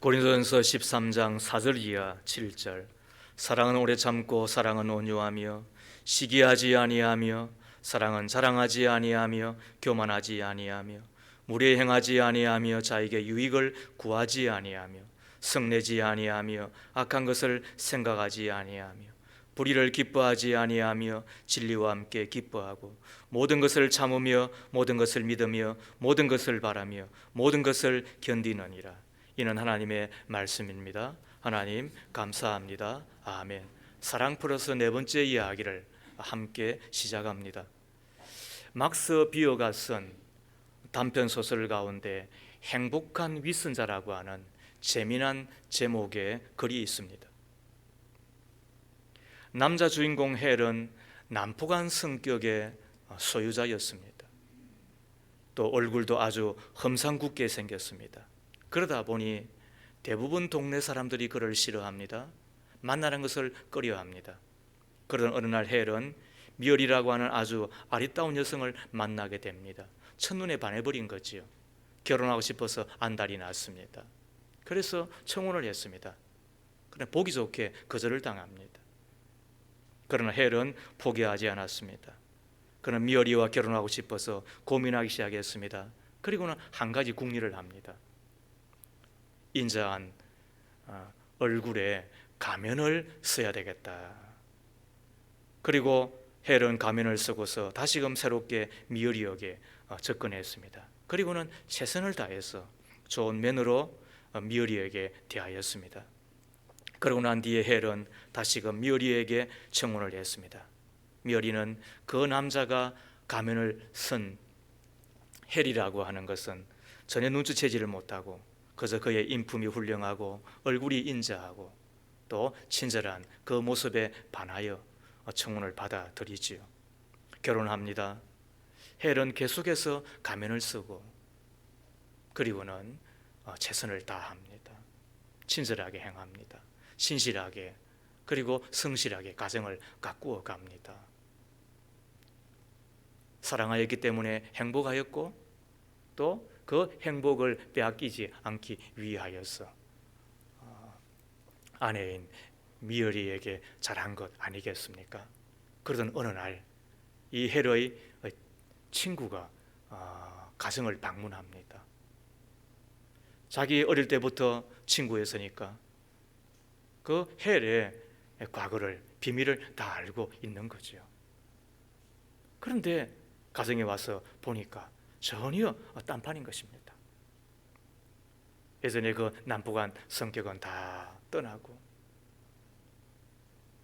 고린도전서 13장 4절 이하 7절. 사랑은 오래 참고 사랑은 온유하며 시기하지 아니하며 사랑은 자랑하지 아니하며 교만하지 아니하며 무례 행하지 아니하며 자에게 유익을 구하지 아니하며 성내지 아니하며 악한 것을 생각하지 아니하며 불의를 기뻐하지 아니하며 진리와 함께 기뻐하고 모든 것을 참으며 모든 것을 믿으며 모든 것을 바라며 모든 것을 견디느니라. 이는 하나님의 말씀입니다. 하나님 감사합니다. 아멘. 사랑 플러스 네 번째 이야기를 함께 시작합니다. 막스 비어가 쓴 단편 소설 가운데 행복한 위선자라고 하는 재미난 제목의 글이 있습니다. 남자 주인공 헬은 난폭한 성격의 소유자였습니다. 또 얼굴도 아주 험상궂게 생겼습니다. 그러다 보니 대부분 동네 사람들이 그를 싫어합니다. 만나는 것을 꺼려합니다. 그러던 어느 날 헬은 미얼이라고 하는 아주 아리따운 여성을 만나게 됩니다. 첫눈에 반해버린 거지요. 결혼하고 싶어서 안달이 났습니다. 그래서 청혼을 했습니다. 그러나 보기 좋게 거절을 당합니다. 그러나 헬은 포기하지 않았습니다. 그는 미어리와 결혼하고 싶어서 고민하기 시작했습니다. 그리고는 한 가지 궁리를 합니다. 인자한 얼굴에 가면을 써야 되겠다. 그리고 헬은 가면을 쓰고서 다시금 새롭게 미어리에게 접근했습니다. 그리고는 최선을 다해서 좋은 면으로 미어리에게 대하였습니다. 그러고 난 뒤에 헬은 다시금 미어리에게 청혼을 했습니다. 미어리는 그 남자가 가면을 쓴 헬이라고 하는 것은 전혀 눈치채지를 못하고 그저 그의 인품이 훌륭하고 얼굴이 인자하고 또 친절한 그 모습에 반하여 청혼을 받아들이지요. 결혼합니다. 헬은 계속해서 가면을 쓰고 그리고는 최선을 다합니다. 친절하게 행합니다. 신실하게 그리고 성실하게 가정을 가꾸어 갑니다. 사랑하였기 때문에 행복하였고 또 그 행복을 빼앗기지 않기 위하여서 아내인 미어리에게 잘한 것 아니겠습니까? 그러던 어느 날 이 헬의 친구가 가정을 방문합니다. 자기 어릴 때부터 친구였으니까 그 헬의 과거를 비밀을 다 알고 있는 거죠. 그런데 가정에 와서 보니까 전혀 딴판인 것입니다. 예전에 그 난폭한 성격은 다 떠나고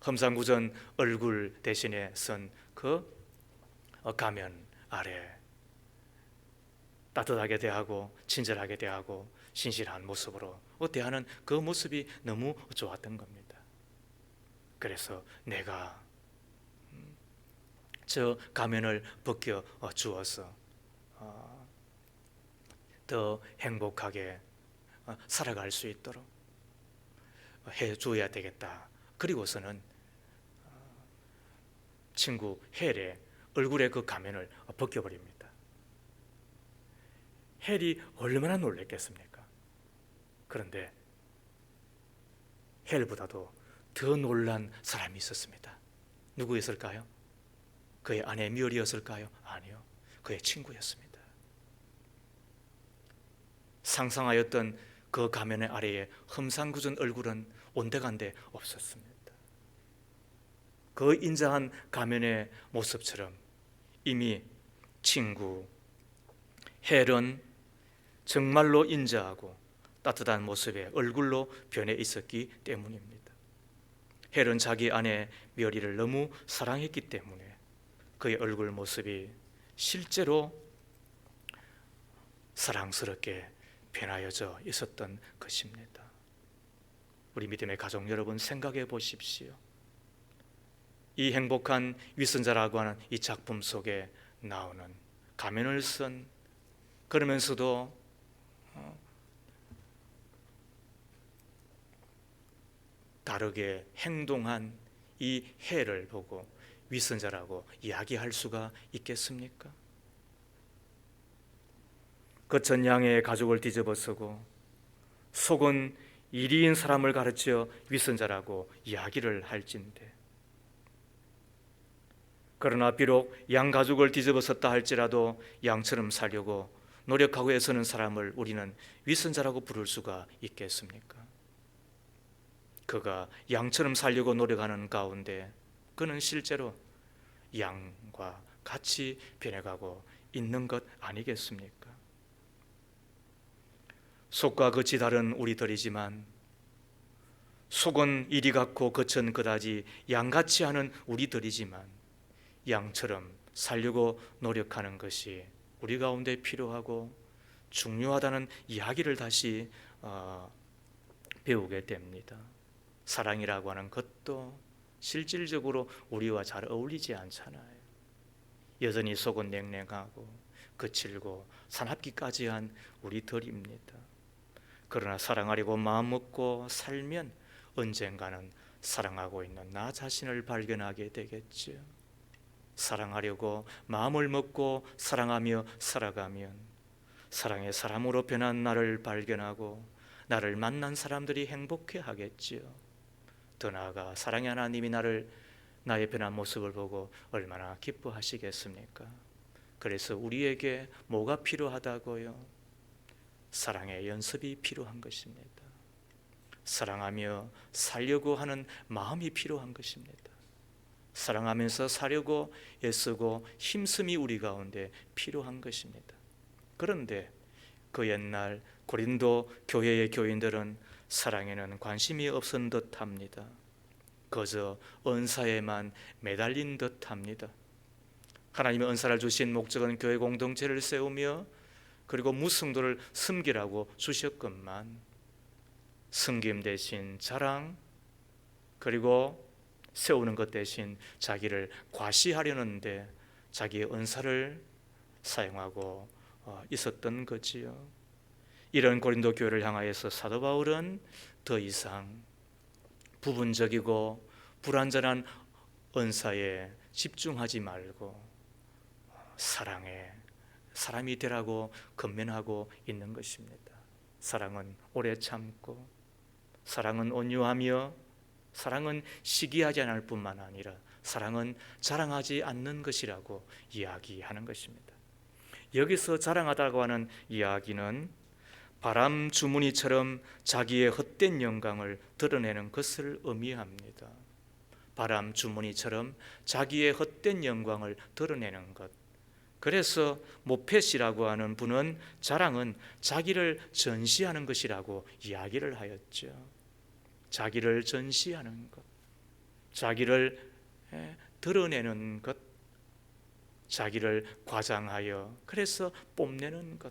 험상궂은 얼굴 대신에 쓴 그 가면 아래 따뜻하게 대하고 친절하게 대하고 신실한 모습으로 대하는 그 모습이 너무 좋았던 겁니다. 그래서 내가 저 가면을 벗겨 주어서 더 행복하게 살아갈 수 있도록 해줘야 되겠다. 그리고서는 친구 헬의 얼굴에 그 가면을 벗겨버립니다. 헬이 얼마나 놀랐겠습니까? 그런데 헬보다도 더 놀란 사람이 있었습니다. 누구였을까요? 그의 아내 미얼이었을까요? 아니요, 그의 친구였습니다. 상상하였던 그 가면의 아래에 험상궂은 얼굴은 온데간데 없었습니다. 그 인자한 가면의 모습처럼 이미 친구 헬은 정말로 인자하고 따뜻한 모습의 얼굴로 변해 있었기 때문입니다. 헬은 자기 아내 미어리를 너무 사랑했기 때문에 그의 얼굴 모습이 실제로 사랑스럽게 변하여져 있었던 것입니다. 우리 믿음의 가족 여러분 생각해 보십시오. 이 행복한 위선자라고 하는 이 작품 속에 나오는 가면을 쓴 그러면서도 다르게 행동한 이 헬을 보고 위선자라고 이야기할 수가 있겠습니까? 그 전양의 가죽을 뒤집어쓰고 속은 이리인 사람을 가르쳐 위선자라고 이야기를 할진대. 그러나 비록 양 가죽을 뒤집어섰다 할지라도 양처럼 살려고 노력하고 애쓰는 사람을 우리는 위선자라고 부를 수가 있겠습니까? 그가 양처럼 살려고 노력하는 가운데 그는 실제로 양과 같이 변해가고 있는 것 아니겠습니까? 속과 겉이 다른 우리들이지만 속은 이리 같고 겉은 그다지 양같이 하는 우리들이지만 양처럼 살려고 노력하는 것이 우리 가운데 필요하고 중요하다는 이야기를 다시 배우게 됩니다. 사랑이라고 하는 것도 실질적으로 우리와 잘 어울리지 않잖아요. 여전히 속은 냉랭하고 거칠고 사납기까지 한 우리들입니다. 그러나 사랑하려고 마음먹고 살면 언젠가는 사랑하고 있는 나 자신을 발견하게 되겠죠. 사랑하려고 마음을 먹고 사랑하며 살아가면 사랑의 사람으로 변한 나를 발견하고 나를 만난 사람들이 행복해 하겠지요. 더 나아가 사랑의 하나님이 나의 변한 모습을 보고 얼마나 기뻐하시겠습니까? 그래서 우리에게 뭐가 필요하다고요? 사랑의 연습이 필요한 것입니다. 사랑하며 살려고 하는 마음이 필요한 것입니다. 사랑하면서 사려고 애쓰고 힘씀이 우리 가운데 필요한 것입니다. 그런데 그 옛날 고린도 교회의 교인들은 사랑에는 관심이 없은 듯합니다. 그저 은사에만 매달린 듯합니다. 하나님의 은사를 주신 목적은 교회 공동체를 세우며 그리고 무성도를 섬기라고 주셨건만 섬김 대신 자랑 그리고 세우는 것 대신 자기를 과시하려는데 자기의 은사를 사용하고 있었던 거지요. 이런 고린도 교회를 향하여서 사도 바울은 더 이상 부분적이고 불완전한 은사에 집중하지 말고 사랑에 사람이 되라고 권면하고 있는 것입니다. 사랑은 오래 참고 사랑은 온유하며 사랑은 시기하지 않을 뿐만 아니라 사랑은 자랑하지 않는 것이라고 이야기하는 것입니다. 여기서 자랑하다고 하는 이야기는 바람 주머니처럼 자기의 헛된 영광을 드러내는 것을 의미합니다. 바람 주머니처럼 자기의 헛된 영광을 드러내는 것. 그래서 모펫이라고 하는 분은 자랑은 자기를 전시하는 것이라고 이야기를 하였죠. 자기를 전시하는 것, 자기를 드러내는 것, 자기를 과장하여 그래서 뽐내는 것.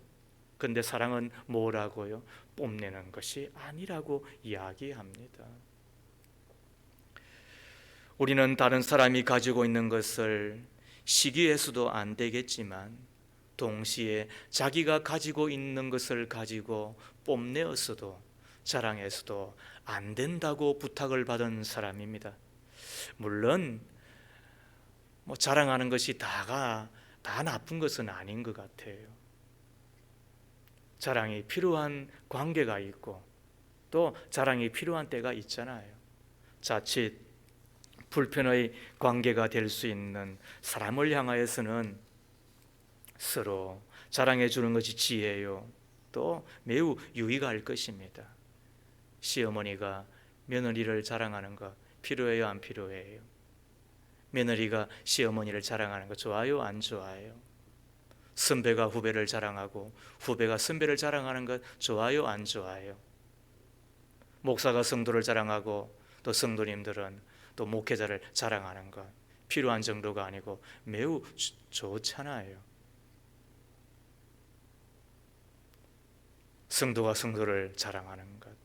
그런데 사랑은 뭐라고요? 뽐내는 것이 아니라고 이야기합니다. 우리는 다른 사람이 가지고 있는 것을 시기해서도 안 되겠지만 동시에 자기가 가지고 있는 것을 가지고 뽐내어서도 자랑해서도 안 된다고 부탁을 받은 사람입니다. 물론 자랑하는 것이 다 나쁜 것은 아닌 것 같아요. 자랑이 필요한 관계가 있고 또 자랑이 필요한 때가 있잖아요. 자칫 불편의 관계가 될 수 있는 사람을 향하여서는 서로 자랑해 주는 것이 지혜요 또 매우 유익할 것입니다. 시어머니가 며느리를 자랑하는 거 필요해요, 안 필요해요? 며느리가 시어머니를 자랑하는 거 좋아요, 안 좋아요? 선배가 후배를 자랑하고 후배가 선배를 자랑하는 것 좋아요, 안 좋아요? 목사가 성도를 자랑하고 또 성도님들은 또 목회자를 자랑하는 것 필요한 정도가 아니고 매우 좋잖아요. 성도가 성도를 자랑하는 것,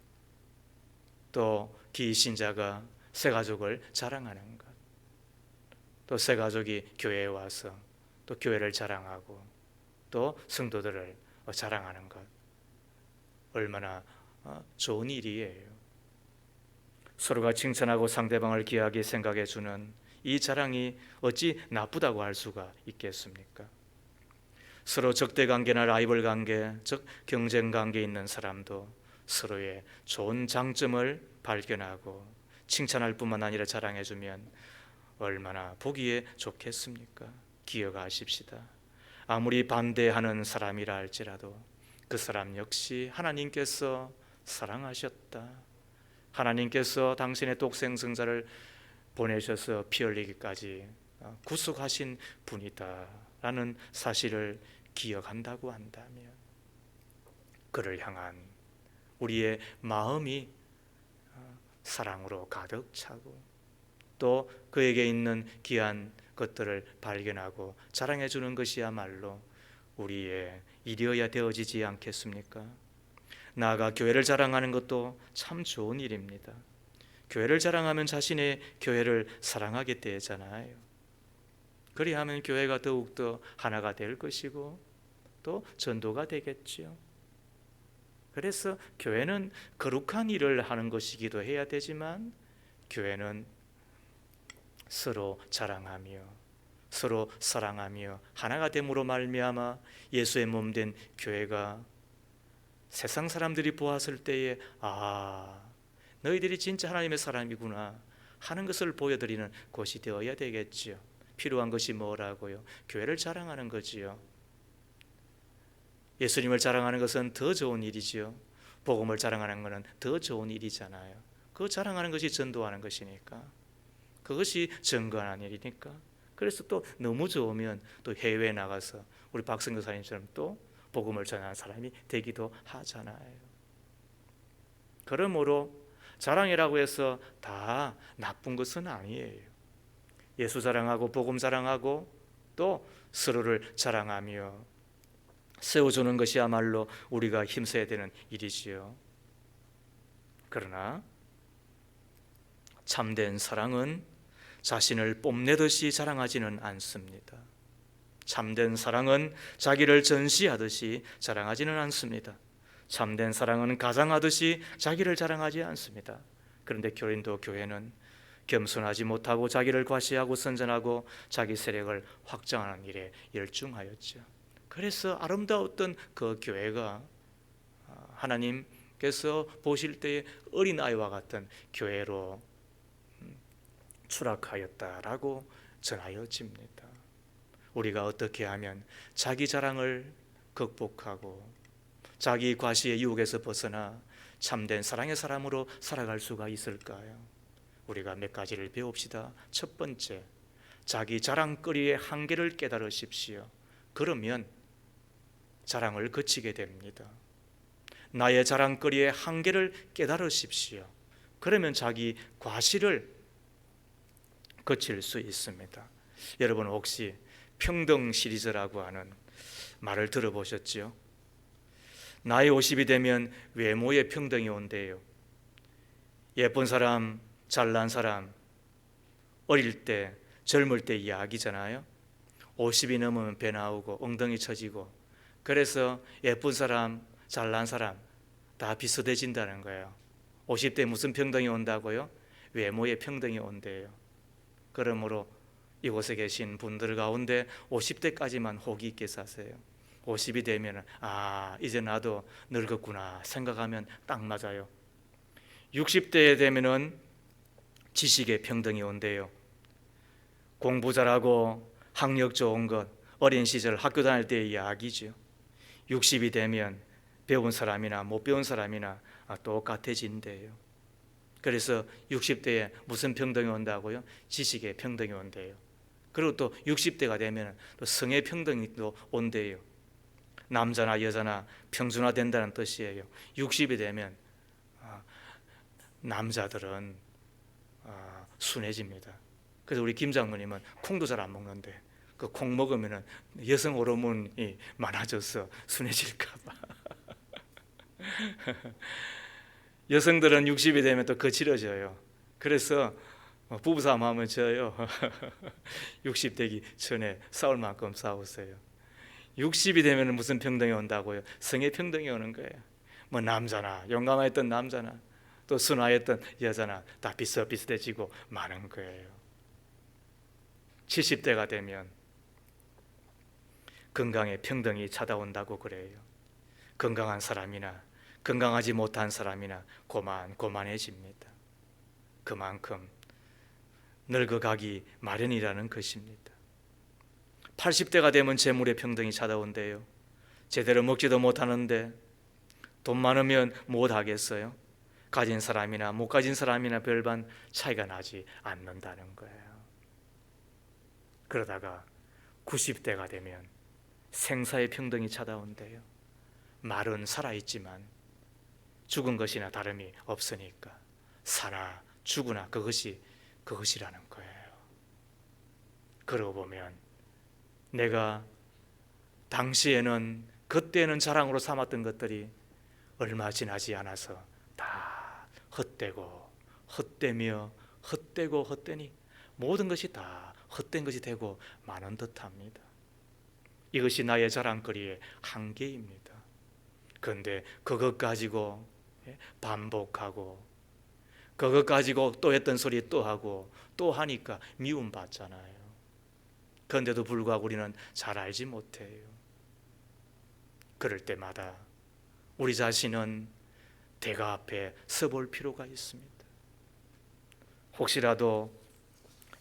또 기신자가 새가족을 자랑하는 것, 또 새가족이 교회에 와서 또 교회를 자랑하고 또 성도들을 자랑하는 것 얼마나 좋은 일이에요. 서로가 칭찬하고 상대방을 귀하게 생각해 주는 이 자랑이 어찌 나쁘다고 할 수가 있겠습니까? 서로 적대 관계나 라이벌 관계, 즉 경쟁 관계에 있는 사람도 서로의 좋은 장점을 발견하고 칭찬할 뿐만 아니라 자랑해주면 얼마나 보기에 좋겠습니까? 기억하십시다. 아무리 반대하는 사람이라 할지라도 그 사람 역시 하나님께서 사랑하셨다. 하나님께서 당신의 독생성자를 보내셔서 피 흘리기까지 구속하신 분이다 라는 사실을 기억한다고 한다면 그를 향한 우리의 마음이 사랑으로 가득 차고 또 그에게 있는 귀한 것들을 발견하고 자랑해 주는 것이야말로 우리의 일이어야 되어지지 않겠습니까? 나아가 교회를 자랑하는 것도 참 좋은 일입니다. 교회를 자랑하면 자신의 교회를 사랑하게 되잖아요. 그리하면 교회가 더욱더 하나가 될 것이고 또 전도가 되겠지요. 그래서 교회는 거룩한 일을 하는 것이기도 해야 되지만 교회는 서로 자랑하며 서로 사랑하며 하나가 됨으로 말미암아 예수의 몸된 교회가 세상 사람들이 보았을 때에 너희들이 진짜 하나님의 사람이구나 하는 것을 보여드리는 곳이 되어야 되겠지요. 필요한 것이 뭐라고요? 교회를 자랑하는 거지요. 예수님을 자랑하는 것은 더 좋은 일이지요. 복음을 자랑하는 것은 더 좋은 일이잖아요. 그거 자랑하는 것이 전도하는 것이니까, 그것이 증거하는 일이니까. 그래서 또 너무 좋으면 또 해외에 나가서 우리 박성교 사님처럼 또 복음을 전하는 사람이 되기도 하잖아요. 그러므로 자랑이라고 해서 다 나쁜 것은 아니에요. 예수 자랑하고 복음 자랑하고 또 서로를 자랑하며 세워주는 것이야말로 우리가 힘써야 되는 일이지요. 그러나 참된 사랑은 자신을 뽐내듯이 자랑하지는 않습니다. 참된 사랑은 자기를 전시하듯이 자랑하지는 않습니다. 참된 사랑은 가장하듯이 자기를 자랑하지 않습니다. 그런데 고린도 교회는 겸손하지 못하고 자기를 과시하고 선전하고 자기 세력을 확장하는 일에 열중하였죠. 그래서 아름다웠던 그 교회가 하나님께서 보실 때에 어린아이와 같은 교회로 추락하였다라고 전하여집니다. 우리가 어떻게 하면 자기 자랑을 극복하고 자기 과시의 유혹에서 벗어나 참된 사랑의 사람으로 살아갈 수가 있을까요? 우리가 몇 가지를 배웁시다. 첫 번째, 자기 자랑거리의 한계를 깨달으십시오. 그러면 자랑을 그치게 됩니다. 나의 자랑거리의 한계를 깨달으십시오. 그러면 자기 과시를 그칠 수 있습니다. 여러분 혹시 평등 시리즈라고 하는 말을 들어보셨지요? 나이 50이 되면 외모의 평등이 온대요. 예쁜 사람, 잘난 사람, 어릴 때, 젊을 때 이야기잖아요. 50이 넘으면 배 나오고 엉덩이 처지고, 그래서 예쁜 사람, 잘난 사람 다 비슷해진다는 거예요. 50대 무슨 평등이 온다고요? 외모의 평등이 온대요. 그러므로 이곳에 계신 분들 가운데 50대까지만 호기 있게 사세요. 50이 되면 이제 나도 늙었구나 생각하면 딱 맞아요. 60대에 되면은 지식의 평등이 온대요. 공부 잘하고 학력 좋은 것 어린 시절 학교 다닐 때의 이야기죠. 60이 되면 배운 사람이나 못 배운 사람이나 똑같아진대요. 그래서 60대에 무슨 평등이 온다고요? 지식의 평등이 온대요. 그리고 또 60대가 되면 또 성의 평등이 또 온대요. 남자나 여자나 평준화된다는 뜻이에요. 60이 되면 남자들은 순해집니다. 그래서 우리 김 장로님은 콩도 잘 안 먹는데 그 콩 먹으면 여성 호르몬이 많아져서 순해질까 봐. 여성들은 60이 되면 또 거칠어져요. 그래서 부부싸움 하면 져요. 60 되기 전에 싸울 만큼 싸우세요. 60이 되면 무슨 평등이 온다고요? 성의 평등이 오는 거예요. 뭐 남자나 용감했던 남자나 또 순화했던 여자나 다 비슷비슷해지고 많은 거예요. 70대가 되면 건강의 평등이 찾아온다고 그래요. 건강한 사람이나 건강하지 못한 사람이나 고만고만해집니다. 그만큼 늙어가기 마련이라는 것입니다. 80대가 되면 재물의 평등이 찾아온대요. 제대로 먹지도 못하는데 돈 많으면 못하겠어요? 가진 사람이나 못 가진 사람이나 별반 차이가 나지 않는다는 거예요. 그러다가 90대가 되면 생사의 평등이 찾아온대요. 말은 살아있지만 죽은 것이나 다름이 없으니까 사나 죽으나 그것이라는 거예요. 그러고 보면 내가 당시에는 그때는 자랑으로 삼았던 것들이 얼마 지나지 않아서 다 헛되고 헛되며 헛되고 헛되니 모든 것이 다 헛된 것이 되고 마는 듯합니다. 이것이 나의 자랑거리의 한계입니다. 그런데 그것 가지고 반복하고 그것 가지고 또 했던 소리 또 하고 또 하니까 미움받잖아요. 그런데도 불구하고 우리는 잘 알지 못해요. 그럴 때마다 우리 자신은 대가 앞에 서볼 필요가 있습니다. 혹시라도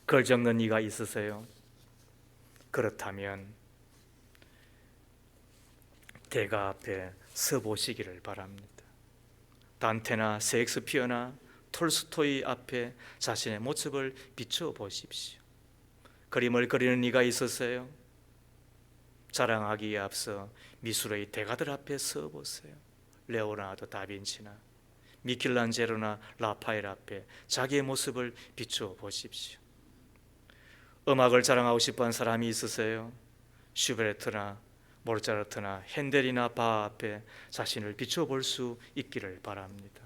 글 적는 이가 있으세요? 그렇다면 대가 앞에 서보시기를 바랍니다. 단테나 셰익스피어나 톨스토이 앞에 자신의 모습을 비춰보십시오. 그림을 그리는 이가 있으세요? 자랑하기에 앞서 미술의 대가들 앞에 서보세요. 레오나르도 다빈치나 미켈란젤로나 라파엘 앞에 자기의 모습을 비춰보십시오. 음악을 자랑하고 싶어하는 사람이 있으세요? 슈베르트나 모차르트나 핸델이나 바 앞에 자신을 비춰볼 수 있기를 바랍니다.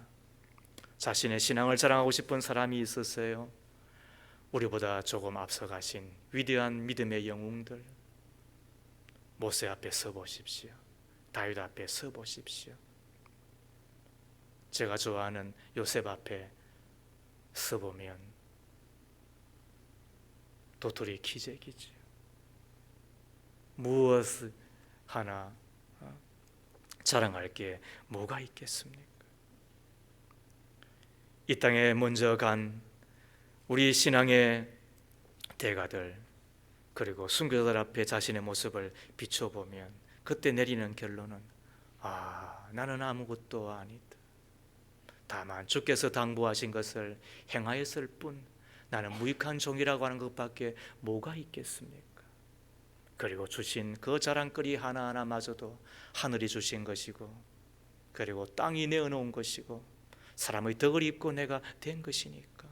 자신의 신앙을 자랑하고 싶은 사람이 있으세요? 우리보다 조금 앞서가신 위대한 믿음의 영웅들, 모세 앞에 서보십시오. 다윗 앞에 서보십시오. 제가 좋아하는 요셉 앞에 서보면 도토리 기적이죠. 무엇 하나 자랑할 게 뭐가 있겠습니까? 이 땅에 먼저 간 우리 신앙의 대가들, 그리고 순교자들 앞에 자신의 모습을 비춰보면 그때 내리는 결론은 나는 아무것도 아니다. 다만 주께서 당부하신 것을 행하였을 뿐 나는 무익한 종이라고 하는 것밖에 뭐가 있겠습니까? 그리고 주신 그 자랑거리 하나하나마저도 하늘이 주신 것이고, 그리고 땅이 내어놓은 것이고, 사람의 덕을 입고 내가 된 것이니까.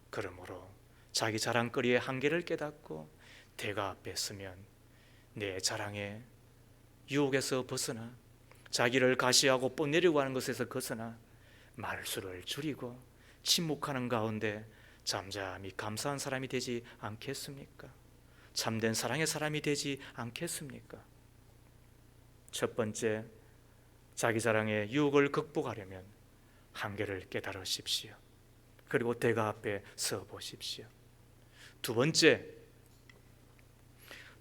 그러므로 자기 자랑거리의 한계를 깨닫고 대가 앞에 서면 내 자랑의 유혹에서 벗어나 자기를 가시하고 뽐내려고 하는 것에서 벗어나 말수를 줄이고 침묵하는 가운데 잠잠히 감사한 사람이 되지 않겠습니까? 참된 사랑의 사람이 되지 않겠습니까? 첫 번째, 자기 자랑의 유혹을 극복하려면 한계를 깨달으십시오. 그리고 대가 앞에 서 보십시오. 두 번째,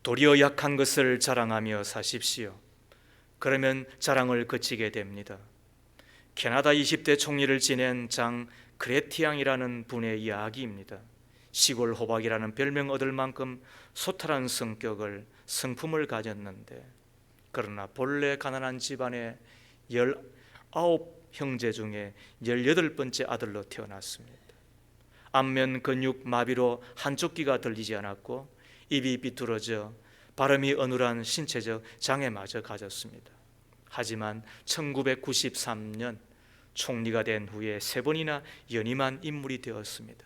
도리어 약한 것을 자랑하며 사십시오. 그러면 자랑을 그치게 됩니다. 캐나다 20대 총리를 지낸 장 그레티앙이라는 분의 이야기입니다. 시골 호박이라는 별명 얻을 만큼 소탈한 성격을 성품을 가졌는데, 그러나 본래 가난한 집안의 19형제 중에 18번째 아들로 태어났습니다. 안면 근육 마비로 한쪽 귀가 들리지 않았고 입이 비뚤어져 발음이 어눌한 신체적 장애마저 가졌습니다. 하지만 1993년 총리가 된 후에 3번이나 연임한 인물이 되었습니다.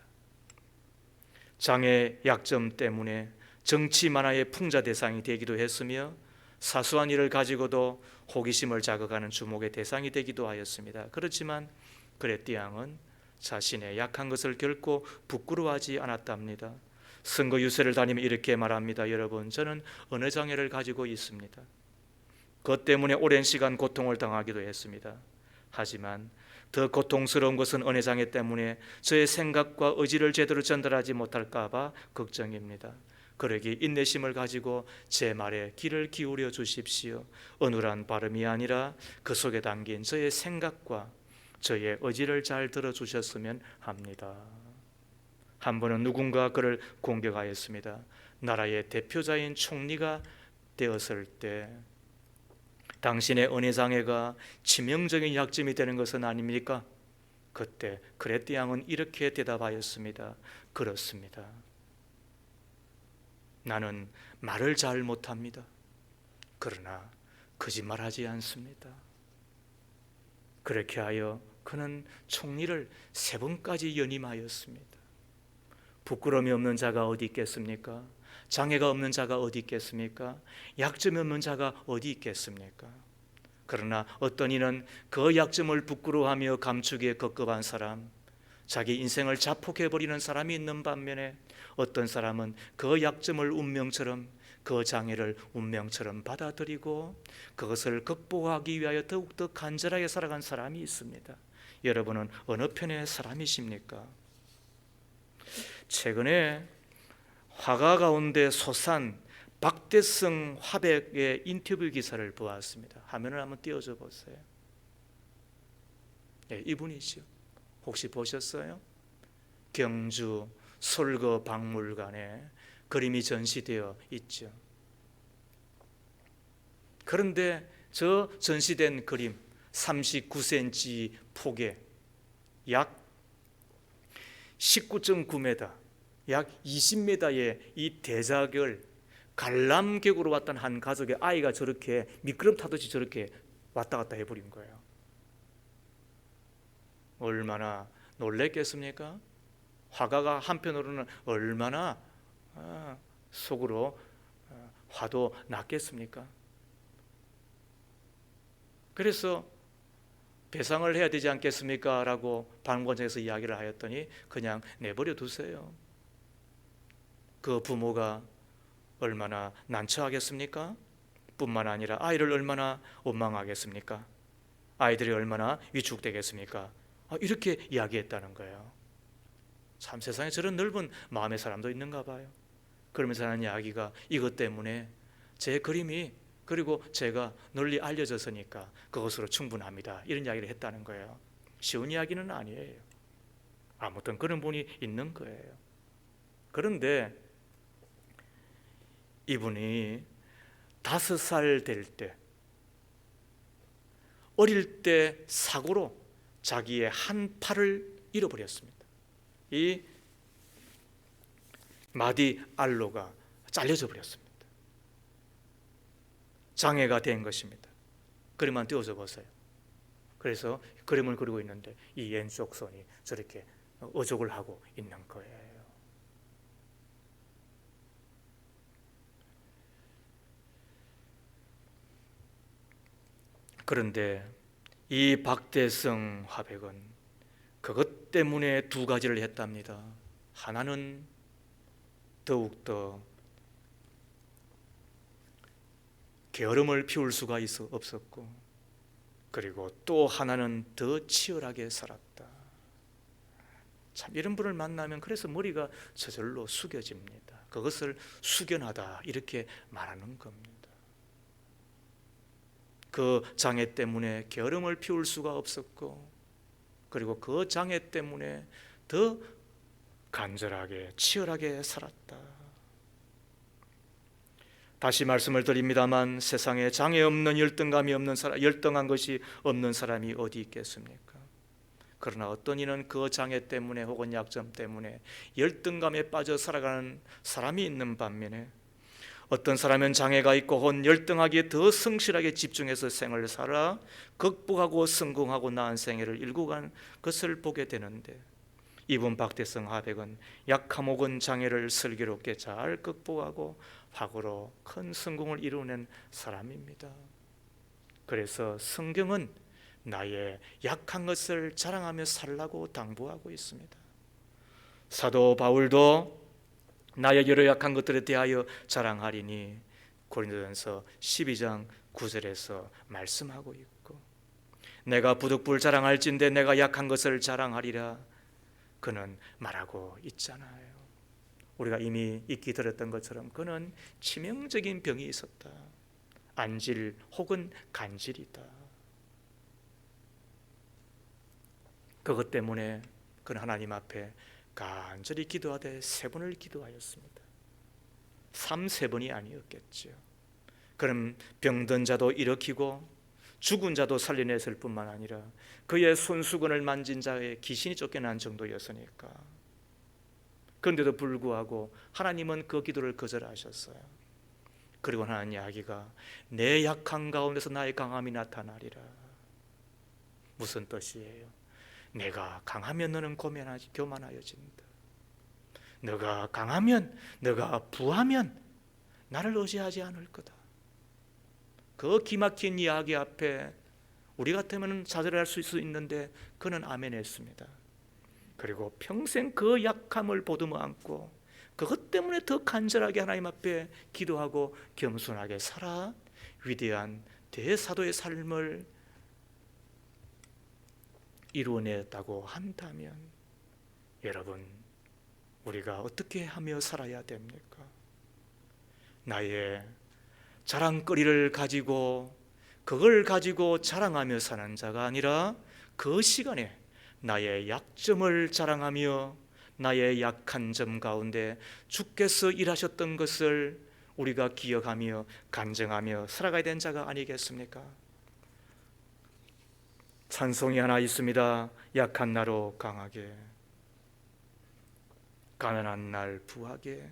장애 약점 때문에 정치 만화의 풍자 대상이 되기도 했으며 사소한 일을 가지고도 호기심을 자극하는 주목의 대상이 되기도 하였습니다. 그렇지만 그레티앙은 자신의 약한 것을 결코 부끄러워하지 않았답니다. 선거 유세를 다니며 이렇게 말합니다. 여러분, 저는 언어 장애를 가지고 있습니다. 그것 때문에 오랜 시간 고통을 당하기도 했습니다. 하지만 더 고통스러운 것은 언어 장애 때문에 저의 생각과 의지를 제대로 전달하지 못할까 봐 걱정입니다. 그러기 인내심을 가지고 제 말에 귀를 기울여 주십시오. 어눌한 발음이 아니라 그 속에 담긴 저의 생각과 저의 의지를 잘 들어주셨으면 합니다. 한 번은 누군가 그를 공격하였습니다. 나라의 대표자인 총리가 되었을 때 당신의 은혜장애가 치명적인 약점이 되는 것은 아닙니까? 그때 그레트 양은 이렇게 대답하였습니다. 그렇습니다. 나는 말을 잘 못합니다. 그러나 거짓말하지 않습니다. 그렇게 하여 그는 총리를 3번까지 연임하였습니다. 부끄러움이 없는 자가 어디 있겠습니까? 장애가 없는 자가 어디 있겠습니까? 약점이 없는 자가 어디 있겠습니까? 그러나 어떤 이는 그 약점을 부끄러워하며 감추기에 급급한 사람, 자기 인생을 자폭해버리는 사람이 있는 반면에 어떤 사람은 그 약점을 운명처럼, 그 장애를 운명처럼 받아들이고 그것을 극복하기 위하여 더욱더 간절하게 살아간 사람이 있습니다. 여러분은 어느 편의 사람이십니까? 최근에 화가 가운데 솟한 박대성 화백의 인터뷰 기사를 보았습니다. 화면을 한번 띄워줘 보세요. 네, 이분이죠. 혹시 보셨어요? 경주 솔거 박물관에 그림이 전시되어 있죠. 그런데 저 전시된 그림 39cm 폭에 약 19.9m, 약 20m의 이 대작을 관람객으로 왔던 한 가족의 아이가 저렇게 미끄럼 타듯이 저렇게 왔다 갔다 해버린 거예요. 얼마나 놀랬겠습니까? 화가가 한편으로는 얼마나 속으로 화도 났겠습니까? 그래서 배상을 해야 되지 않겠습니까? 라고 박물관장에서 이야기를 하였더니 그냥 내버려 두세요. 그 부모가 얼마나 난처하겠습니까? 뿐만 아니라 아이를 얼마나 원망하겠습니까? 아이들이 얼마나 위축되겠습니까? 이렇게 이야기했다는 거예요. 참 세상에 저런 넓은 마음의 사람도 있는가 봐요. 그러면서 하는 이야기가 이것 때문에 제 그림이 그리고 제가 널리 알려졌으니까 그것으로 충분합니다. 이런 이야기를 했다는 거예요. 쉬운 이야기는 아니에요. 아무튼 그런 분이 있는 거예요. 그런데 이분이 5살 될 때 어릴 때 사고로 자기의 한 팔을 잃어버렸습니다. 이 마디 알로가 잘려져 버렸습니다. 장애가 된 것입니다. 그림만 띄워져 보세요. 그래서 그림을 그리고 있는데 이 왼쪽 손이 저렇게 어족을 하고 있는 거예요. 그런데 이 박대성 화백은 그것 때문에 2가지를 했답니다. 하나는 더욱더 게으름을 피울 수가 없었고, 그리고 또 하나는 더 치열하게 살았다. 참 이런 분을 만나면 그래서 머리가 저절로 숙여집니다. 그것을 숙연하다 이렇게 말하는 겁니다. 그 장애 때문에 게으름을 피울 수가 없었고, 그리고 그 장애 때문에 더 간절하게 치열하게 살았다. 다시 말씀을 드립니다만 세상에 장애 없는 열등감이 없는 사람, 열등한 것이 없는 사람이 어디 있겠습니까? 그러나 어떤 이는 그 장애 때문에 혹은 약점 때문에 열등감에 빠져 살아가는 사람이 있는 반면에 어떤 사람은 장애가 있고 혹은 열등하기에 더 성실하게 집중해서 생을 살아 극복하고 성공하고 나은 생애를 일구 간 것을 보게 되는데, 이분 박대성 화백은 약함 혹은 장애를 슬기롭게 잘 극복하고 확으로 큰 성공을 이루어낸 사람입니다. 그래서 성경은 나의 약한 것을 자랑하며 살라고 당부하고 있습니다. 사도 바울도 나의 여러 약한 것들에 대하여 자랑하리니 고린도전서 12장 9절에서 말씀하고 있고, 내가 부득불 자랑할진대 내가 약한 것을 자랑하리라 그는 말하고 있잖아요. 우리가 이미 익히 들었던 것처럼 그는 치명적인 병이 있었다. 안질 혹은 간질이다. 그것 때문에 그는 하나님 앞에 간절히 기도하되 3번을 기도하였습니다. 3번이 아니었겠죠. 그럼 병든 자도 일으키고 죽은 자도 살려냈을 뿐만 아니라 그의 손수건을 만진 자의 귀신이 쫓겨난 정도였으니까. 그런데도 불구하고 하나님은 그 기도를 거절하셨어요. 그리고 하나님 이야기가 내 약한 가운데서 나의 강함이 나타나리라. 무슨 뜻이에요? 내가 강하면 너는 교만하여진다. 너가 강하면, 너가 부하면 나를 의지하지 않을 거다. 그 기막힌 이야기 앞에 우리 같으면 좌절할 수 있는데 그는 아멘했습니다. 그리고 평생 그 약함을 보듬어 안고 그것 때문에 더 간절하게 하나님 앞에 기도하고 겸손하게 살아 위대한 대사도의 삶을 이루어냈다고 한다면, 여러분, 우리가 어떻게 하며 살아야 됩니까? 나의 자랑거리를 가지고 그걸 가지고 자랑하며 사는 자가 아니라 그 시간에 나의 약점을 자랑하며 나의 약한 점 가운데 주께서 일하셨던 것을 우리가 기억하며 간증하며 살아가야 되는 자가 아니겠습니까? 찬송이 하나 있습니다. 약한 나로 강하게, 가난한 날 부하게,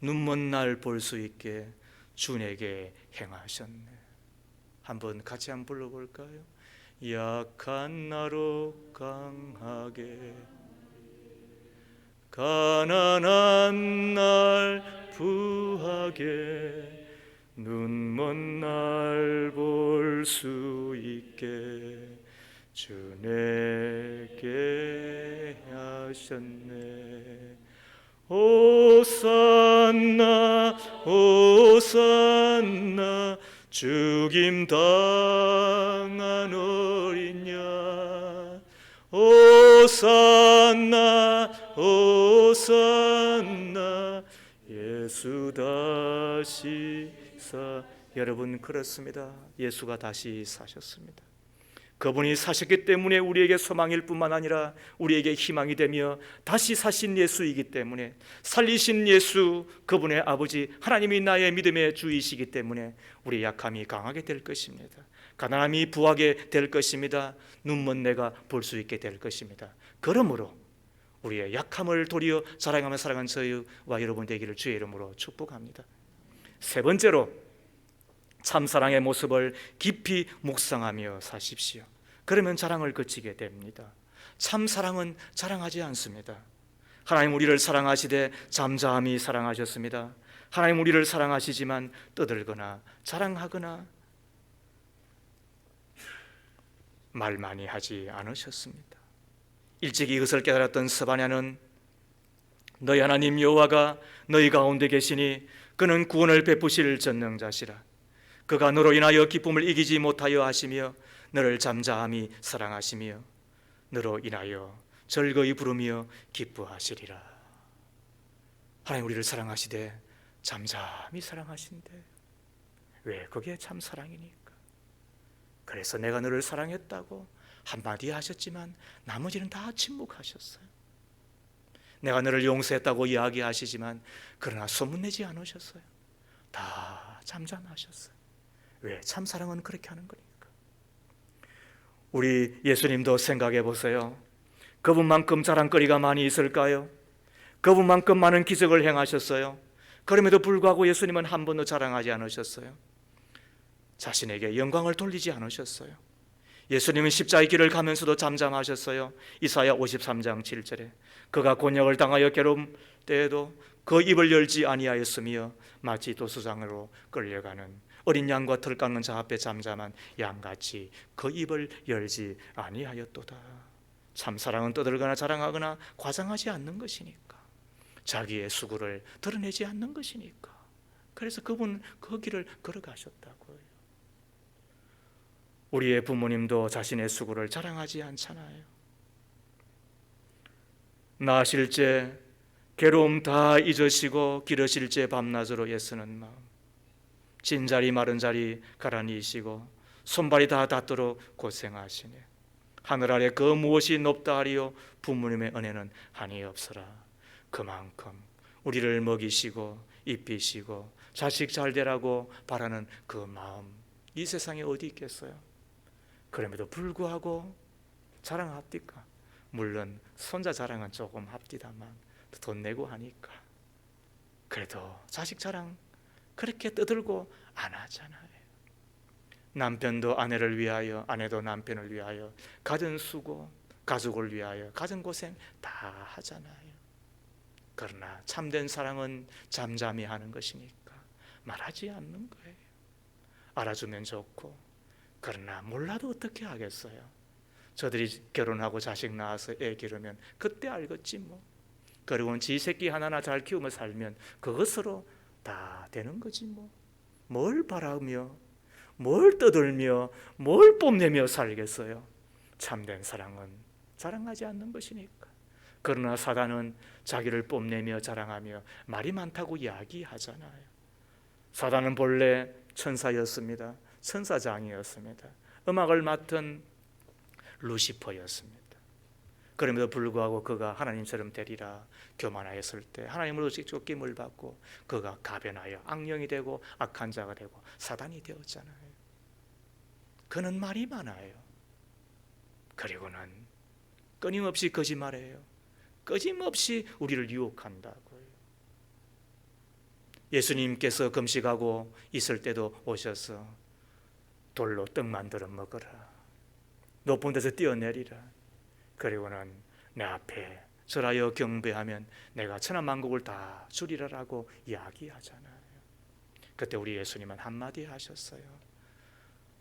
눈먼 날 볼 수 있게 주 내게 행하셨네. 한번 같이 한번 불러볼까요? 약한 나로 강하게, 가난한 날 부하게, 눈먼 날 볼 수 있게 주 내게 하셨네. 호산나 호산나 죽임 당한 어린 양, 호산나 호산나 예수 다시 여러분, 그렇습니다. 예수가 다시 사셨습니다. 그분이 사셨기 때문에 우리에게 소망일 뿐만 아니라 우리에게 희망이 되며 다시 사신 예수이기 때문에, 살리신 예수, 그분의 아버지 하나님이 나의 믿음의 주이시기 때문에 우리 약함이 강하게 될 것입니다. 가난함이 부하게 될 것입니다. 눈먼 내가 볼 수 있게 될 것입니다. 그러므로 우리의 약함을 도리어 자랑하며 살아가는 저희와 여러분 되기를 주의 이름으로 축복합니다. 3번째로, 참사랑의 모습을 깊이 묵상하며 사십시오. 그러면 자랑을 그치게 됩니다. 참사랑은 자랑하지 않습니다. 하나님 우리를 사랑하시되 잠잠히 사랑하셨습니다. 하나님 우리를 사랑하시지만 떠들거나 자랑하거나 말 많이 하지 않으셨습니다. 일찍 이것을 깨달았던 스바냐는 너희 하나님 여호와가 너희 가운데 계시니 그는 구원을 베푸실 전능자시라. 그가 너로 인하여 기쁨을 이기지 못하여 하시며 너를 잠잠히 사랑하시며 너로 인하여 즐거이 부르며 기뻐하시리라. 하나님 우리를 사랑하시되 잠잠히 사랑하신대. 왜? 그게 참 사랑이니까. 그래서 내가 너를 사랑했다고 한마디 하셨지만 나머지는 다 침묵하셨어요. 내가 너를 용서했다고 이야기하시지만 그러나 소문내지 않으셨어요. 다 잠잠하셨어요. 왜? 참사랑은 그렇게 하는 거니까. 우리 예수님도 생각해 보세요. 그분만큼 자랑거리가 많이 있을까요? 그분만큼 많은 기적을 행하셨어요. 그럼에도 불구하고 예수님은 한 번도 자랑하지 않으셨어요. 자신에게 영광을 돌리지 않으셨어요. 예수님은 십자가의 길을 가면서도 잠잠하셨어요. 이사야 53장 7절에 그가 곤욕을 당하여 괴로움 때에도 그 입을 열지 아니하였으며 마치 도수장으로 끌려가는 어린 양과 털 깎는 자 앞에 잠잠한 양같이 그 입을 열지 아니하였도다. 참사랑은 떠들거나 자랑하거나 과장하지 않는 것이니까, 자기의 수고를 드러내지 않는 것이니까. 그래서 그분 그 길을 걸어가셨다고요. 우리의 부모님도 자신의 수고를 자랑하지 않잖아요. 나 실제 괴로움 다 잊으시고 기르실 제 밤낮으로 애쓰는 마음, 진자리 마른 자리 가라니시고 손발이 다 닿도록 고생하시네. 하늘 아래 그 무엇이 높다 하리요 부모님의 은혜는 한이 없어라. 그만큼 우리를 먹이시고 입히시고 자식 잘 되라고 바라는 그 마음, 이 세상에 어디 있겠어요? 그럼에도 불구하고 자랑합니까? 물론 손자 자랑은 조금 합디다만 돈 내고 하니까 그래도 자식 자랑 그렇게 떠들고 안 하잖아요. 남편도 아내를 위하여, 아내도 남편을 위하여 가진 수고, 가족을 위하여 가진 고생 다 하잖아요. 그러나 참된 사랑은 잠잠히 하는 것이니까 말하지 않는 거예요. 알아주면 좋고, 그러나 몰라도 어떻게 하겠어요? 저들이 결혼하고 자식 낳아서 애 기르면 그때 알겠지 뭐. 그리고는 지 새끼 하나하나 잘 키우며 살면 그것으로 다 되는 거지 뭐. 뭘 바라며, 뭘 떠들며, 뭘 뽐내며 살겠어요? 참된 사랑은 자랑하지 않는 것이니까. 그러나 사단은 자기를 뽐내며 자랑하며 말이 많다고 이야기하잖아요. 사단은 본래 천사였습니다. 천사장이었습니다. 음악을 맡은 루시퍼였습니다. 그럼에도 불구하고 그가 하나님처럼 되리라 교만하였을 때 하나님으로부터 쫓김을 받고 그가 가변하여 악령이 되고 악한 자가 되고 사단이 되었잖아요. 그는 말이 많아요. 그리고는 끊임없이 거짓말해요. 끊임없이 우리를 유혹한다고요. 예수님께서 금식하고 있을 때도 오셔서 돌로 떡 만들어 먹어라, 높은 데서 뛰어내리라, 그리고는 내 앞에 절하여 경배하면 내가 천하만국을 다 주리라라고 이야기하잖아요. 그때 우리 예수님은 한마디 하셨어요.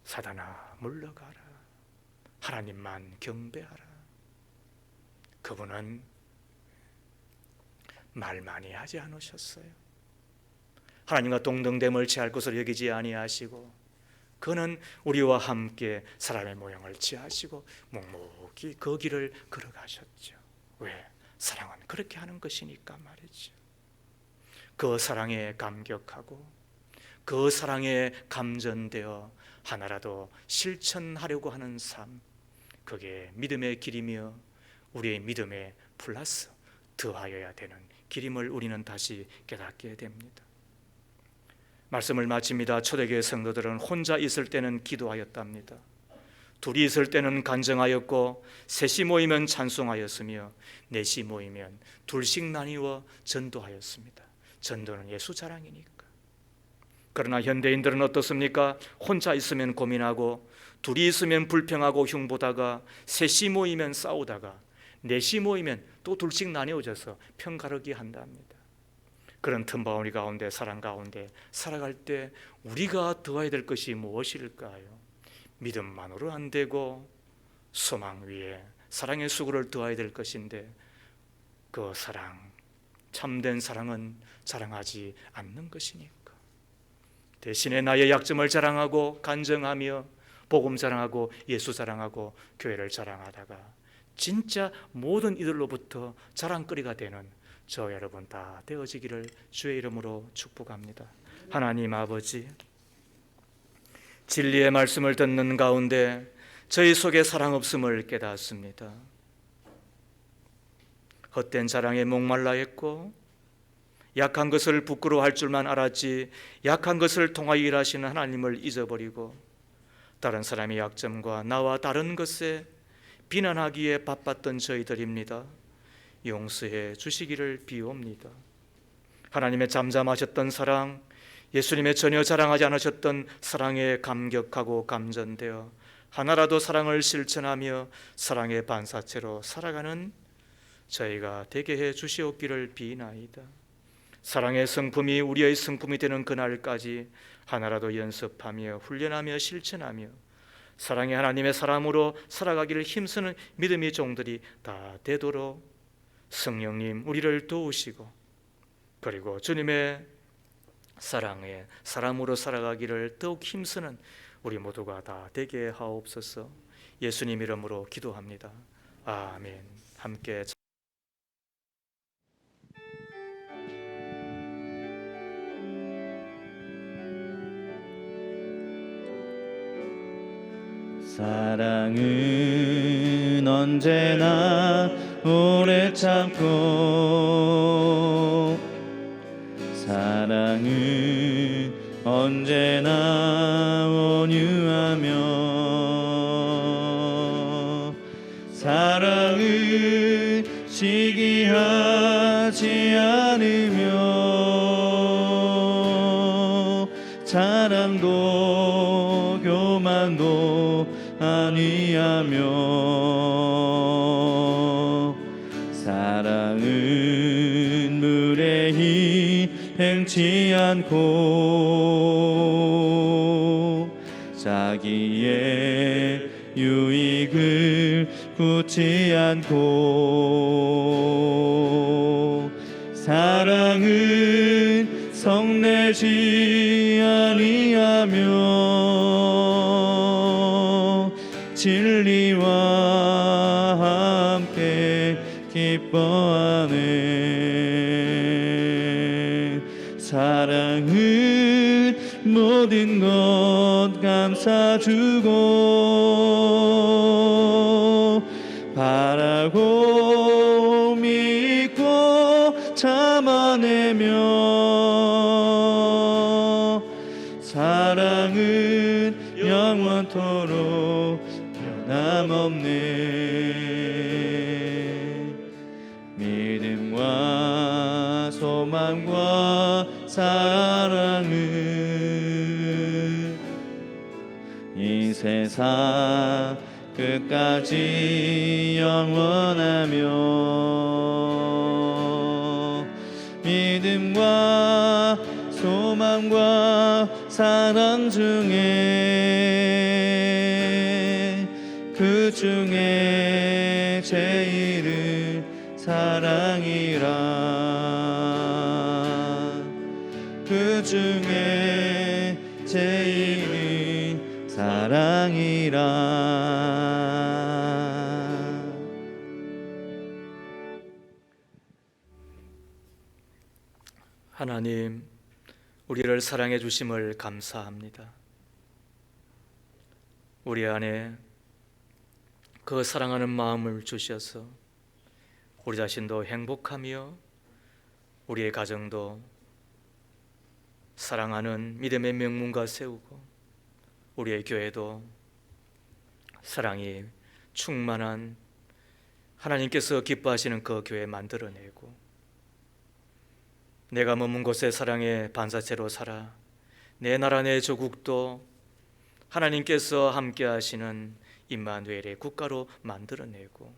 사단아 물러가라, 하나님만 경배하라. 그분은 말 많이 하지 않으셨어요. 하나님과 동등됨을 취할 것으로 여기지 아니하시고 그는 우리와 함께 사람의 모양을 취하시고 묵묵히 그 길을 걸어가셨죠. 왜? 사랑은 그렇게 하는 것이니까 말이죠. 그 사랑에 감격하고 그 사랑에 감전되어 하나라도 실천하려고 하는 삶, 그게 믿음의 길이며 우리의 믿음에 플러스 더하여야 되는 길임을 우리는 다시 깨닫게 됩니다. 말씀을 마칩니다. 초대교회 성도들은 혼자 있을 때는 기도하였답니다. 둘이 있을 때는 간증하였고 셋이 모이면 찬송하였으며 넷이 모이면 둘씩 나뉘어 전도하였습니다. 전도는 예수 자랑이니까. 그러나 현대인들은 어떻습니까? 혼자 있으면 고민하고 둘이 있으면 불평하고 흉보다가 셋이 모이면 싸우다가 넷이 모이면 또 둘씩 나뉘어져서 편가르기 한답니다. 그런 틈바구니 가운데 사랑 가운데 살아갈 때 우리가 더해야 될 것이 무엇일까요? 믿음만으로 안 되고 소망 위에 사랑의 수고를 더해야 될 것인데 그 사랑, 참된 사랑은 자랑하지 않는 것이니까. 대신에 나의 약점을 자랑하고 간증하며 복음 자랑하고 예수 자랑하고 교회를 자랑하다가 진짜 모든 이들로부터 자랑거리가 되는 저 여러분 다 되어지기를 주의 이름으로 축복합니다. 하나님 아버지, 진리의 말씀을 듣는 가운데 저희 속에 사랑 없음을 깨닫습니다. 헛된 자랑에 목말라 했고 약한 것을 부끄러워할 줄만 알았지 약한 것을 통하여 일하시는 하나님을 잊어버리고 다른 사람의 약점과 나와 다른 것에 비난하기에 바빴던 저희들입니다. 용서해 주시기를 비옵니다. 하나님의 잠잠하셨던 사랑, 예수님의 전혀 자랑하지 않으셨던 사랑에 감격하고 감전되어 하나라도 사랑을 실천하며 사랑의 반사체로 살아가는 저희가 되게 해 주시옵기를 비나이다. 사랑의 성품이 우리의 성품이 되는 그날까지 하나라도 연습하며 훈련하며 실천하며 사랑의 하나님의 사람으로 살아가기를 힘쓰는 믿음의 종들이 다 되도록 성령님 우리를 도우시고 그리고 주님의 사랑에 사람으로 살아가기를 더욱 힘쓰는 우리 모두가 다 되게 하옵소서. 예수님 이름으로 기도합니다. 아멘. 함께 사랑은 언제나 오래 참고 사랑은 언제나 온유하며 사랑은 시기하지 않으며 자랑도 교만도 아니하며 사랑은 무례히 행치 않고 자기의 유익을 굳지 않고 사랑은 성내지 아니하며 진리와 함께 기뻐하네 사랑은 모든 것 감싸주고 바라고 믿고 참아내며 사랑은 영원토록 변함없네 믿음과 소망과 사랑은 이 세상 끝까지 영원하며 믿음과 소망과 사랑 중에 그 중에 제일은 사랑이라 그 중에 제일은 사랑이라 하나님, 우리를 사랑해 주심을 감사합니다. 우리 안에 그 사랑하는 마음을 주셔서 우리 자신도 행복하며 우리의 가정도 사랑하는 믿음의 명문가 세우고 우리의 교회도 사랑이 충만한 하나님께서 기뻐하시는 그 교회 만들어내고 내가 머문 곳에 사랑의 반사체로 살아 내 나라 내 조국도 하나님께서 함께 하시는 임마누엘의 국가로 만들어내고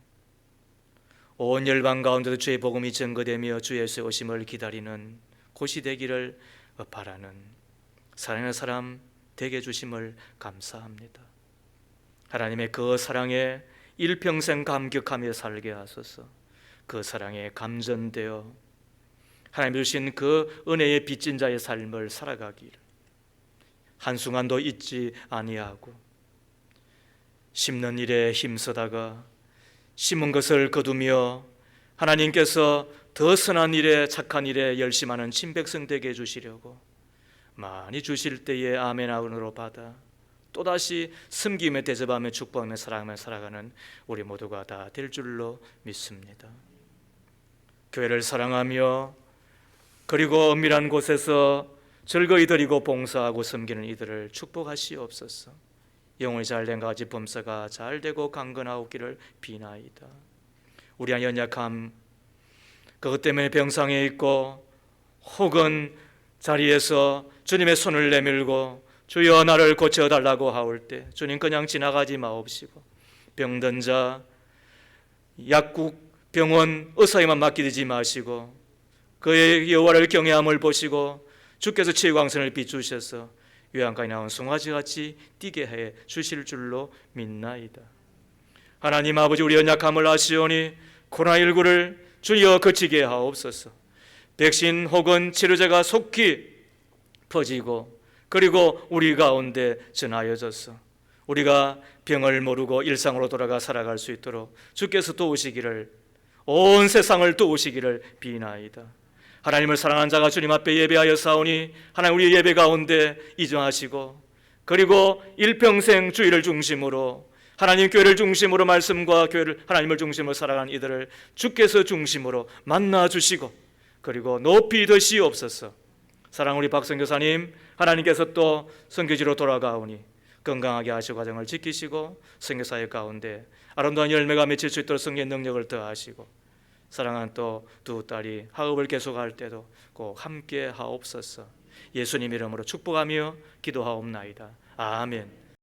온 열방 가운데도 주의 복음이 증거되며 주 예수의 오심을 기다리는 곳이 되기를 바라는 사랑하는 사람 되게 해주심을 감사합니다. 하나님의 그 사랑에 일평생 감격하며 살게 하소서. 그 사랑에 감전되어 하나님 주신 그 은혜의 빚진 자의 삶을 살아가기를 한순간도 잊지 아니하고 심는 일에 힘쓰다가 심은 것을 거두며 하나님께서 더 선한 일에 착한 일에 열심하는 친백성 되게 해주시려고 많이 주실 때에 아멘 아운으로 받아 또다시 섬김에 대접하며 축복하며 사랑하며 살아가는 우리 모두가 다 될 줄로 믿습니다. 교회를 사랑하며 그리고 엄밀한 곳에서 즐거이 드리고 봉사하고 섬기는 이들을 축복하시옵소서. 영혼이 잘된 가지 범사가 잘되고 강건하옵기를 비나이다. 우리 안 연약함 그것 때문에 병상에 있고 혹은 자리에서 주님의 손을 내밀고 주여 나를 고쳐달라고 하올 때 주님 그냥 지나가지 마옵시고 병든 자 약국 병원 의사에만 맡기지 마시고 그의 여호와를 경외함을 보시고 주께서 치유광선을 비추셔서 요한가에 나온 송아지같이 뛰게 해 주실 줄로 믿나이다. 하나님 아버지 우리 연약함을 아시오니 코로나19를 주여 그치게 하옵소서. 백신 혹은 치료제가 속히 퍼지고 그리고 우리 가운데 전하여져서 우리가 병을 모르고 일상으로 돌아가 살아갈 수 있도록 주께서 도우시기를 온 세상을 도우시기를 비나이다. 하나님을 사랑하는 자가 주님 앞에 예배하여 사오니 하나님 우리 예배 가운데 이정하시고 그리고 일평생 주의를 중심으로 하나님 교회를 중심으로 말씀과 교회를 하나님을 중심으로 살아가는 이들을 주께서 중심으로 만나 주시고 그리고 높이 드시옵소서. 사랑하는 우리 박성 교사님, 하나님께서 또 선교지로 돌아가오니 건강하게 하시고 가정을 지키시고 선교사역 가운데 아름다운 열매가 맺힐 수 있도록 성령의 능력을 더하시고 사랑하는 또 두 딸이 학업을 계속할 때도 꼭 함께 하옵소서. 예수님 이름으로 축복하며 기도하옵나이다. 아멘.